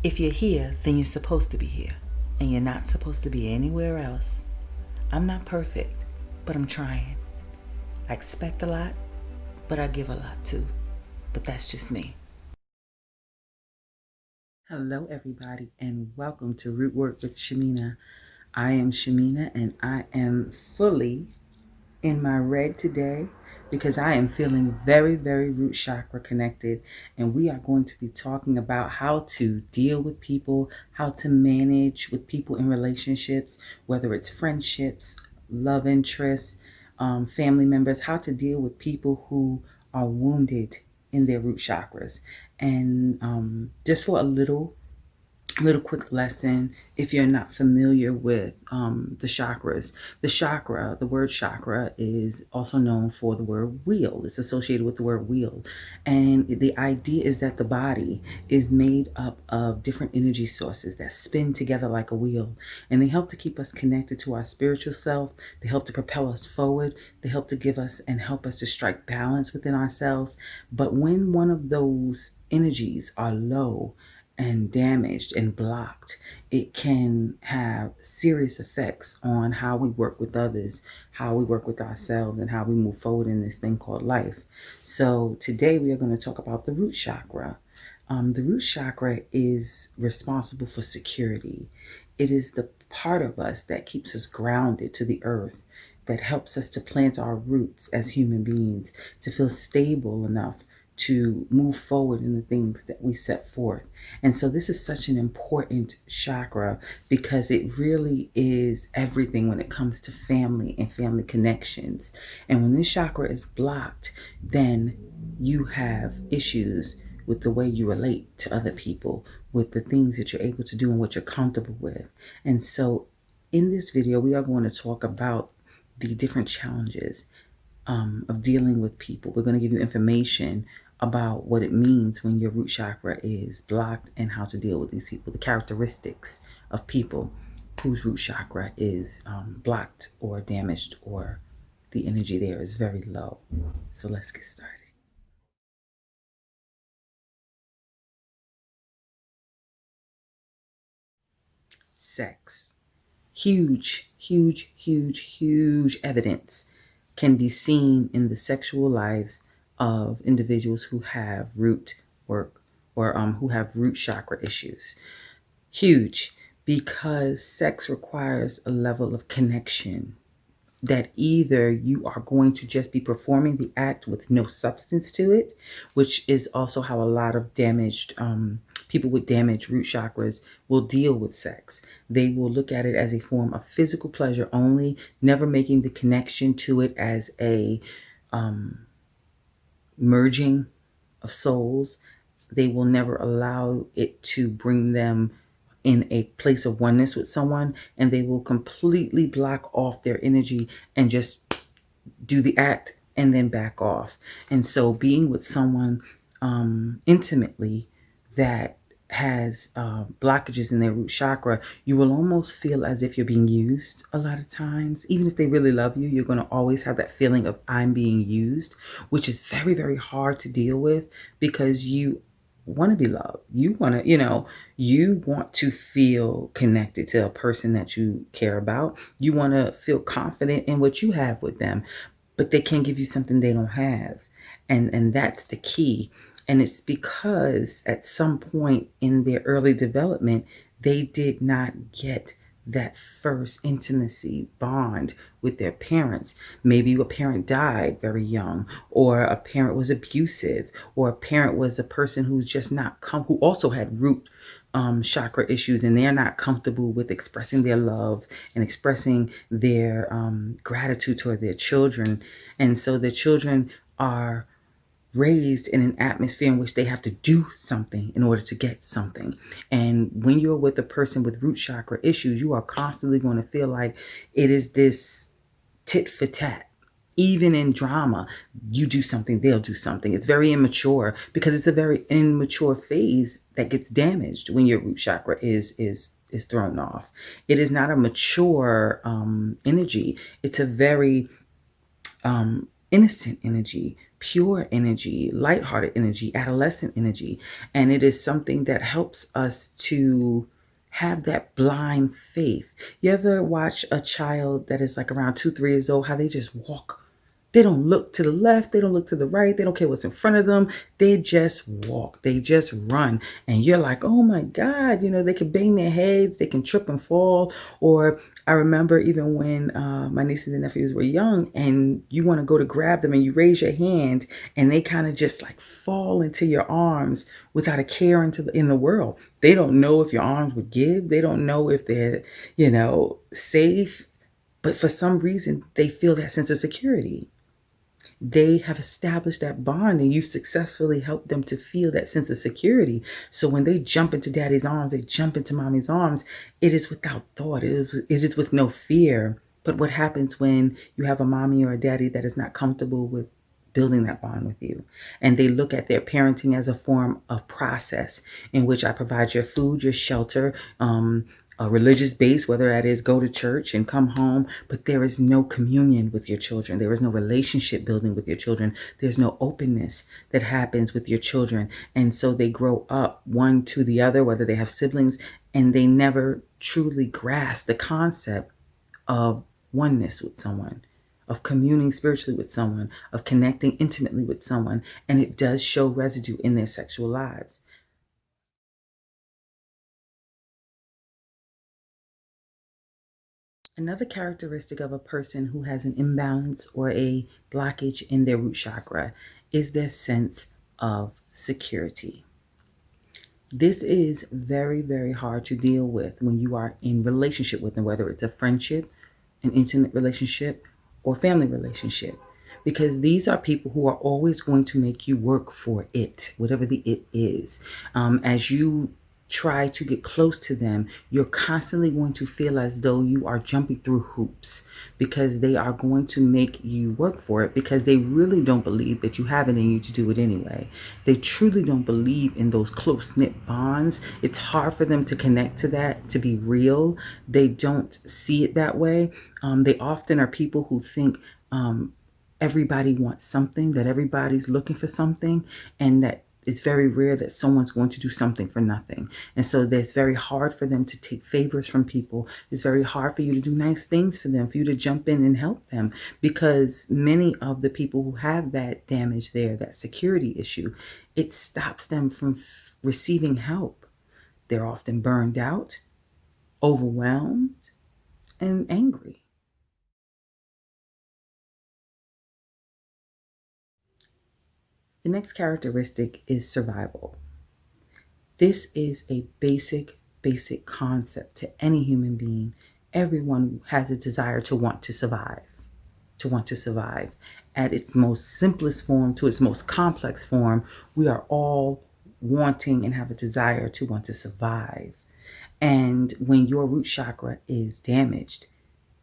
If you're here, then you're supposed to be here, and you're not supposed to be anywhere else. I'm not perfect, but I'm trying. I expect a lot, but I give a lot too. But that's just me. Hello, everybody, and welcome to Root Work with Shamina. I am Shamina, and I am fully in my red today because I am feeling very, very root chakra connected. And we are going to be talking about how to deal with people, how to manage with people in relationships, whether it's friendships, love interests, family members, how to deal with people who are wounded in their root chakras. And just for a little quick lesson, if you're not familiar with the chakras. The word chakra is also known for the word wheel. It's associated with the word wheel. And the idea is that the body is made up of different energy sources that spin together like a wheel. And they help to keep us connected to our spiritual self. They help to propel us forward. They help to give us and help us to strike balance within ourselves. But when one of those energies are low, and damaged and blocked, it can have serious effects on how we work with others, how we work with ourselves, and how we move forward in this thing called life. So today we are going to talk about the root chakra. The root chakra is responsible for security. It is the part of us that keeps us grounded to the earth, that helps us to plant our roots as human beings, to feel stable enough to move forward in the things that we set forth. And so this is such an important chakra because it really is everything when it comes to family and family connections. And when this chakra is blocked, then you have issues with the way you relate to other people, with the things that you're able to do and what you're comfortable with. And so in this video, we are going to talk about the different challenges of dealing with people. We're going to give you information about what it means when your root chakra is blocked and how to deal with these people, the characteristics of people whose root chakra is blocked or damaged, or the energy there is very low. So let's get started. Sex. Huge, huge, huge, huge evidence can be seen in the sexual lives of individuals who have root work, or who have root chakra issues. Huge, because sex requires a level of connection that either you are going to just be performing the act with no substance to it, which is also how a lot of damaged people with damaged root chakras will deal with sex. They will look at it as a form of physical pleasure only, never making the connection to it as a merging of souls. They will never allow it to bring them in a place of oneness with someone, and they will completely block off their energy and just do the act and then back off. And so being with someone intimately that has blockages in their root chakra, you will almost feel as if you're being used a lot of times. Even if they really love you, you're going to always have that feeling of I'm being used, which is very, very hard to deal with because you want to be loved. You want to, you want to feel connected to a person that you care about. You want to feel confident in what you have with them, but they can't give you something they don't have. And that's the key. And it's because at some point in their early development, they did not get that first intimacy bond with their parents. Maybe a parent died very young, or a parent was abusive, or a parent was a person who's just not who also had root chakra issues, and they're not comfortable with expressing their love and expressing their gratitude toward their children. And so the children are raised in an atmosphere in which they have to do something in order to get something. And when you're with a person with root chakra issues, you are constantly going to feel like it is this tit for tat. Even in drama, you do something, they'll do something. It's very immature because it's a very immature phase that gets damaged when your root chakra is thrown off. It is not a mature energy. It's a very innocent energy, pure energy, lighthearted energy, adolescent energy. And it is something that helps us to have that blind faith. You ever watch a child that is like around 2, 3 years old, how they just walk? They don't look to the left. They don't look to the right. They don't care what's in front of them. They just walk. They just run. And you're like, oh my God, they can bang their heads. They can trip and fall. Or I remember even when my nieces and nephews were young and you want to go to grab them and you raise your hand and they kind of just like fall into your arms without a care in the world. They don't know if your arms would give. They don't know if they're, safe. But for some reason, they feel that sense of security. They have established that bond and you've successfully helped them to feel that sense of security. So when they jump into daddy's arms, they jump into mommy's arms, it is without thought. It is with no fear. But what happens when you have a mommy or a daddy that is not comfortable with building that bond with you? And they look at their parenting as a form of process in which I provide your food, your shelter, a religious base, whether that is go to church and come home, but there is no communion with your children. There is no relationship building with your children. There's no openness that happens with your children. And so they grow up one to the other, whether they have siblings, and they never truly grasp the concept of oneness with someone, of communing spiritually with someone, of connecting intimately with someone. And it does show residue in their sexual lives. Another characteristic of a person who has an imbalance or a blockage in their root chakra is their sense of security. This is very, very hard to deal with when you are in relationship with them, whether it's a friendship, an intimate relationship, or family relationship. Because these are people who are always going to make you work for it, whatever the it is. As you try to get close to them, you're constantly going to feel as though you are jumping through hoops because they are going to make you work for it because they really don't believe that you have it in you to do it anyway. They truly don't believe in those close-knit bonds. It's hard for them to connect to that, to be real. They don't see it that way. They often are people who think everybody wants something, that everybody's looking for something, and that it's very rare that someone's going to do something for nothing. And so it's very hard for them to take favors from people. It's very hard for you to do nice things for them, for you to jump in and help them, because many of the people who have that damage there, that security issue, it stops them from receiving help. They're often burned out, overwhelmed, and angry. The next characteristic is survival. This is a basic concept to any human being. Everyone has a desire to want to survive, to want to survive. At its most simplest form to its most complex form, we are all wanting and have a desire to want to survive. And when your root chakra is damaged,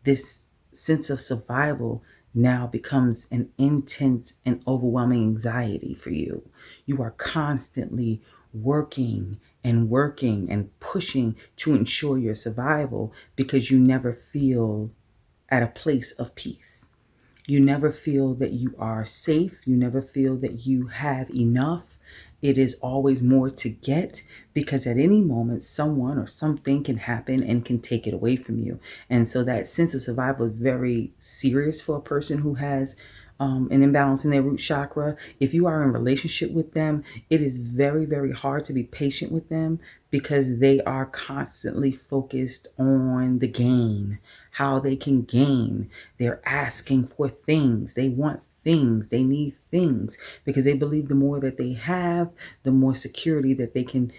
this sense of survival now becomes an intense and overwhelming anxiety for you. You are constantly working and pushing to ensure your survival because you never feel at a place of peace. You never feel that you are safe. You never feel that you have enough. It is always more to get because at any moment, someone or something can happen and can take it away from you. And so that sense of survival is very serious for a person who has an imbalance in their root chakra. If you are in a relationship with them, it is very, very hard to be patient with them because they are constantly focused on the gain, how they can gain. They're asking for things. They want things. They need things because they believe the more that they have, the more security that they can,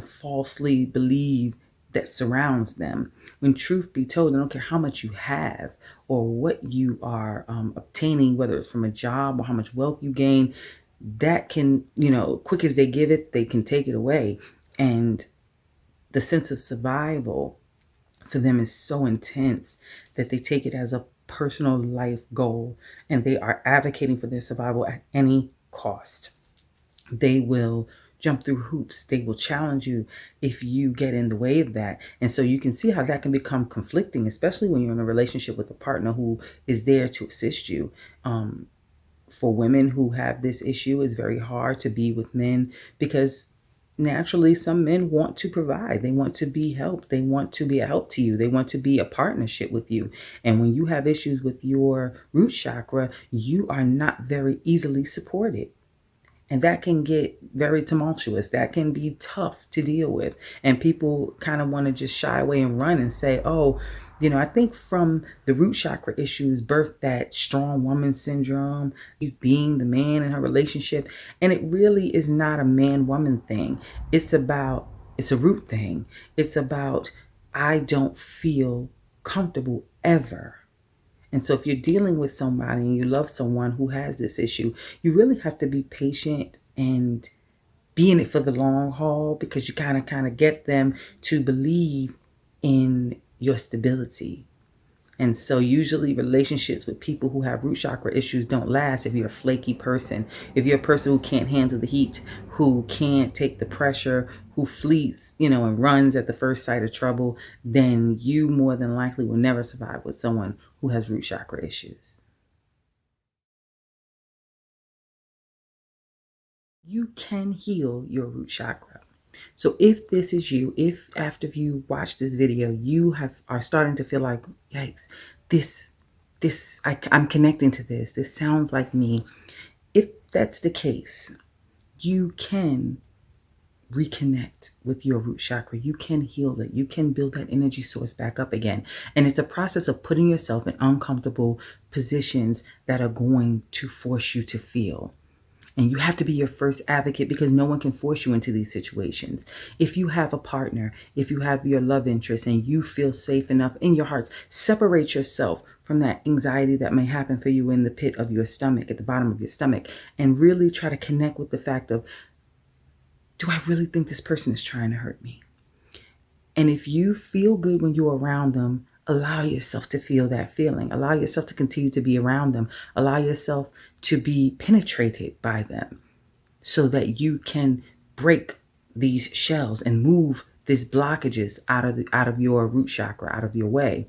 falsely believe that surrounds them. When truth be told, I don't care how much you have or what you are obtaining, whether it's from a job or how much wealth you gain, that can, quick as they give it, they can take it away. And the sense of survival for them is so intense that they take it as a personal life goal and they are advocating for their survival at any cost. They will jump through hoops. They will challenge you if you get in the way of that. And so you can see how that can become conflicting, especially when you're in a relationship with a partner who is there to assist you. for women who have this issue, it's very hard to be with men because naturally some men want to provide. They want to be helped. They want to be a help to you. They want to be a partnership with you. And when you have issues with your root chakra, you are not very easily supported. And that can get very tumultuous. That can be tough to deal with. And people kind of want to just shy away and run and say, oh, I think from the root chakra issues birth that strong woman syndrome. He's being the man in her relationship. And it really is not a man-woman thing. It's a root thing. It's about, I don't feel comfortable ever. And so if you're dealing with somebody and you love someone who has this issue, you really have to be patient and be in it for the long haul, because you kind of get them to believe in your stability. And so usually relationships with people who have root chakra issues don't last if you're a flaky person. If you're a person who can't handle the heat, who can't take the pressure, who flees, and runs at the first sight of trouble, then you more than likely will never survive with someone who has root chakra issues. You can heal your root chakra. So if this is you, if after you watch this video, you are starting to feel like, yikes, I'm connecting to this. This sounds like me. If that's the case, you can reconnect with your root chakra. You can heal it. You can build that energy source back up again. And it's a process of putting yourself in uncomfortable positions that are going to force you to feel. And you have to be your first advocate, because no one can force you into these situations. If you have a partner, if you have your love interest and you feel safe enough in your hearts, separate yourself from that anxiety that may happen for you in the pit of your stomach, at the bottom of your stomach, and really try to connect with the fact of, do I really think this person is trying to hurt me? And if you feel good when you're around them, allow yourself to feel that feeling. Allow yourself to continue to be around them. Allow yourself to be penetrated by them so that you can break these shells and move these blockages out of your root chakra, out of your way.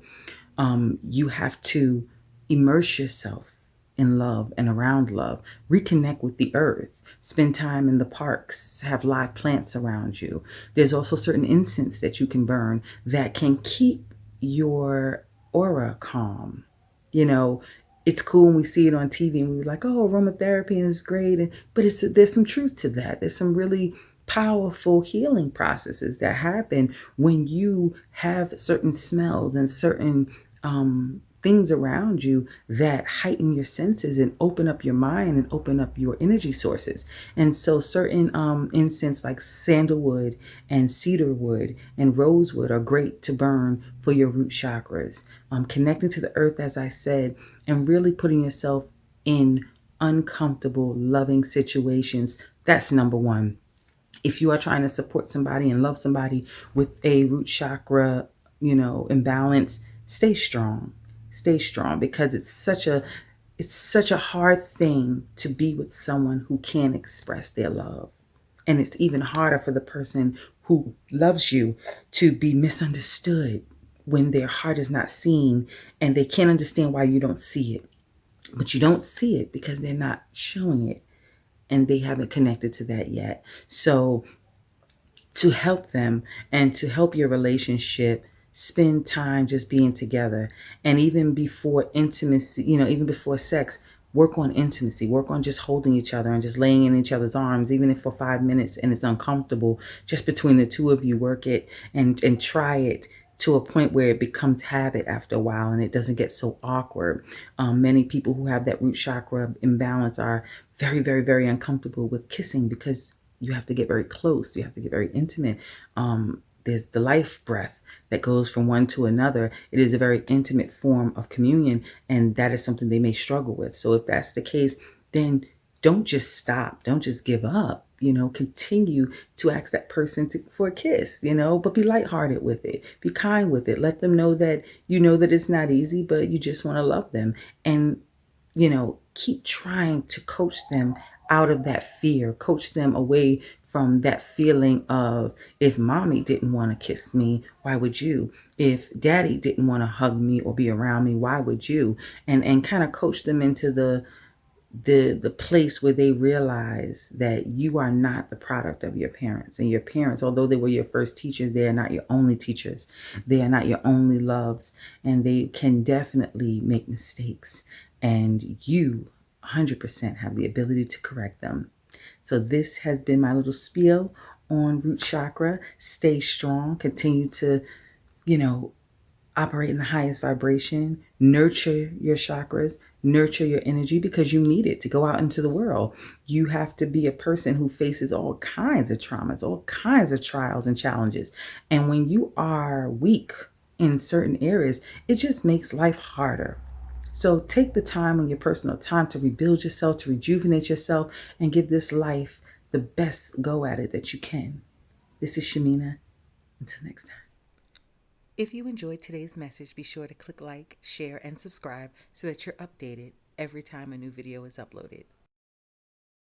You have to immerse yourself in love and around love. Reconnect with the earth. Spend time in the parks. Have live plants around you. There's also certain incense that you can burn that can keep your aura calm. It's cool when we see it on TV and we're like, oh, aromatherapy is great. But there's some truth to that. There's some really powerful healing processes that happen when you have certain smells and certain things around you that heighten your senses and open up your mind and open up your energy sources. And so certain incense like sandalwood and cedarwood and rosewood are great to burn for your root chakras. Connecting to the earth, as I said, and really putting yourself in uncomfortable, loving situations. That's number one. If you are trying to support somebody and love somebody with a root chakra, imbalance, stay strong. Stay strong, because it's such a hard thing to be with someone who can't express their love. And it's even harder for the person who loves you to be misunderstood when their heart is not seen and they can't understand why you don't see it. But you don't see it because they're not showing it and they haven't connected to that yet. So to help them and to help your relationship, spend time just being together. And even before intimacy, even before sex, work on intimacy, work on just holding each other and just laying in each other's arms, even if for 5 minutes and it's uncomfortable, just between the two of you, work it and try it to a point where it becomes habit after a while and it doesn't get so awkward. Many people who have that root chakra imbalance are very, very, very uncomfortable with kissing because you have to get very close. You have to get very intimate. There's the life breath that goes from one to another. It is a very intimate form of communion, and that is something they may struggle with. So if that's the case, then don't just stop. Don't just give up. Continue to ask that person for a kiss, but be lighthearted with it. Be kind with it. Let them know that that it's not easy, but you just want to love them. And, keep trying to coach them out of that fear. Coach them away from that feeling of, if mommy didn't want to kiss me, why would you? If daddy didn't want to hug me or be around me, why would you? And kind of coach them into the the place where they realize that you are not the product of your parents, and your parents, although they were your first teachers, they are not your only teachers. They are not your only loves, and they can definitely make mistakes, and you 100% have the ability to correct them. So this has been my little spiel on root chakra. Stay strong, continue to, you know, operate in the highest vibration, nurture your chakras, nurture your energy, because you need it to go out into the world. You have to be a person who faces all kinds of traumas, all kinds of trials and challenges. And when you are weak in certain areas, it just makes life harder. So take the time on your personal time to rebuild yourself, to rejuvenate yourself, and give this life the best go at it that you can. This is Shamina. Until next time. If you enjoyed today's message, be sure to click like, share, and subscribe so that you're updated every time a new video is uploaded.